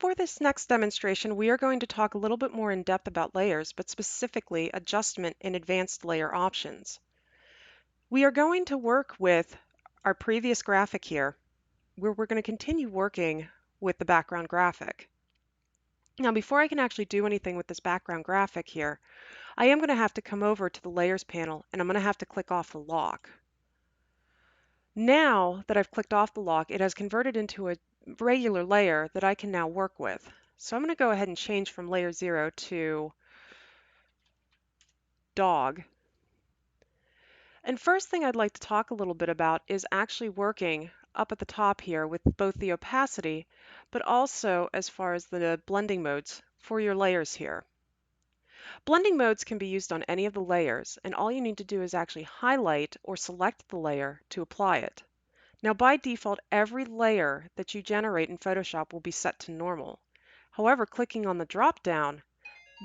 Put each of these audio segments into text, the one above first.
For this next demonstration, we are going to talk a little bit more in depth about layers, but specifically adjustment in advanced layer options. We are going to work with our previous graphic here, where we're going to continue working with the background graphic. Now, before I can actually do anything with this background graphic here, I am going to have to come over to the Layers panel, and I'm going to have to click off the lock. Now that I've clicked off the lock, it has converted into a regular layer that I can now work with. So I'm going to go ahead and change from layer 0 to dog. And first thing I'd like to talk a little bit about is actually working up at the top here with both the opacity, but also as far as the blending modes for your layers here. Blending modes can be used on any of the layers, and all you need to do is actually highlight or select the layer to apply it. Now, by default, every layer that you generate in Photoshop will be set to normal. However, clicking on the drop-down,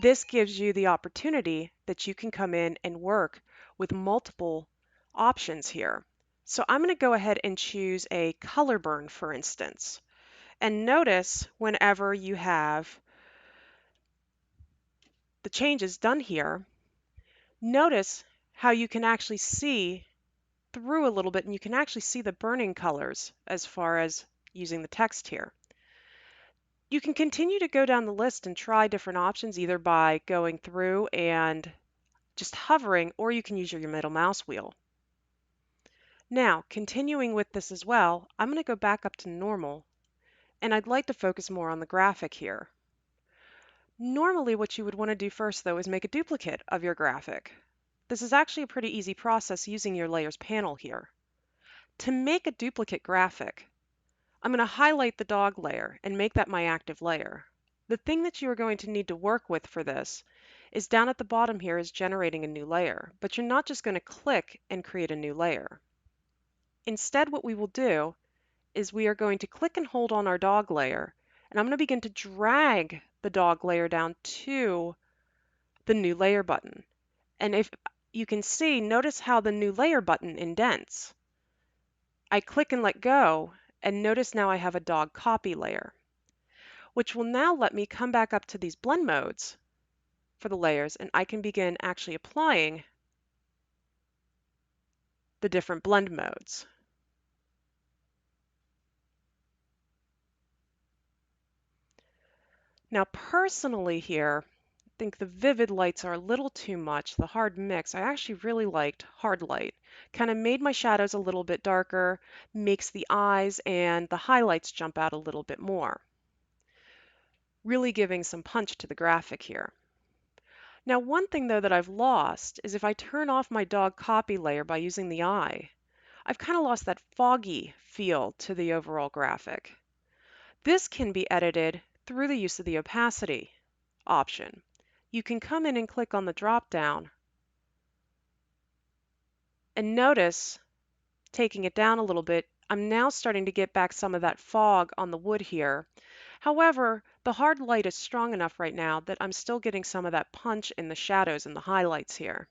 this gives you the opportunity that you can come in and work with multiple options here. So I'm going to go ahead and choose a color burn, for instance. And notice whenever you have the changes done here, notice how you can actually see through a little bit and you can actually see the burning colors as far as using the text here. You can continue to go down the list and try different options either by going through and just hovering, or you can use your middle mouse wheel. Now, continuing with this as well, I'm going to go back up to normal, and I'd like to focus more on the graphic here. Normally, what you would want to do first, though, is make a duplicate of your graphic. This is actually a pretty easy process using your Layers panel here. To make a duplicate graphic, I'm going to highlight the dog layer and make that my active layer. The thing that you are going to need to work with for this is down at the bottom here is generating a new layer, but you're not just going to click and create a new layer. Instead, what we will do is we are going to click and hold on our dog layer, and I'm going to begin to drag the dog layer down to the new layer button. And if you can see, notice how the new layer button indents. I click and let go, and notice now I have a dog copy layer, which will now let me come back up to these blend modes for the layers, and I can begin actually applying the different blend modes. Now, personally here, I think the vivid lights are a little too much. The hard mix, I actually really liked hard light. Kind of made my shadows a little bit darker, makes the eyes and the highlights jump out a little bit more. Really giving some punch to the graphic here. Now, one thing though that I've lost is if I turn off my dog copy layer by using the eye, I've kind of lost that foggy feel to the overall graphic. This can be edited through the use of the opacity option. You can come in and click on the drop down and notice, taking it down a little bit, I'm now starting to get back some of that fog on the wood here. However, the hard light is strong enough right now that I'm still getting some of that punch in the shadows and the highlights here.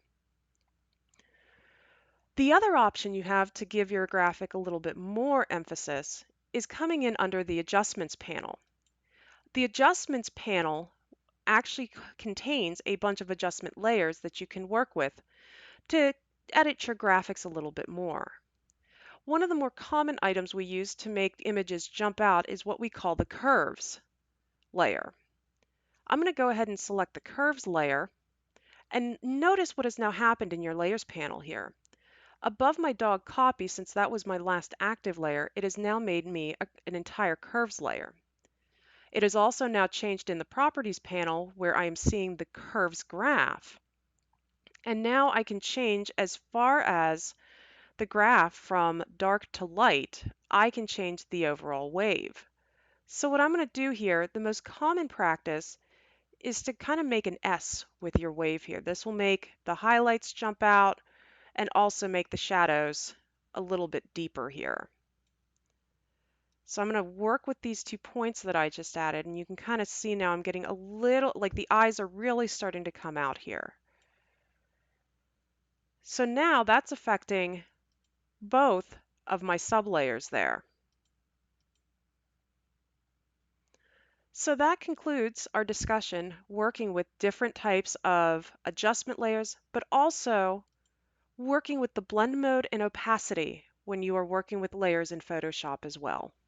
The other option you have to give your graphic a little bit more emphasis is coming in under the Adjustments panel. The Adjustments panel actually contains a bunch of adjustment layers that you can work with to edit your graphics a little bit more. One of the more common items we use to make images jump out is what we call the Curves layer. I'm going to go ahead and select the Curves layer, and notice what has now happened in your Layers panel here. Above my dog copy, since that was my last active layer, it has now made me an entire curves layer. It is also now changed in the properties panel where I am seeing the curves graph. And now I can change as far as the graph from dark to light, I can change the overall wave. So what I'm going to do here, the most common practice is to kind of make an S with your wave here. This will make the highlights jump out and also make the shadows a little bit deeper here. So I'm going to work with these 2 points that I just added, and you can kind of see now I'm getting a little, like the eyes are really starting to come out here. So now that's affecting both of my sublayers there. So that concludes our discussion working with different types of adjustment layers, but also working with the blend mode and opacity when you are working with layers in Photoshop as well.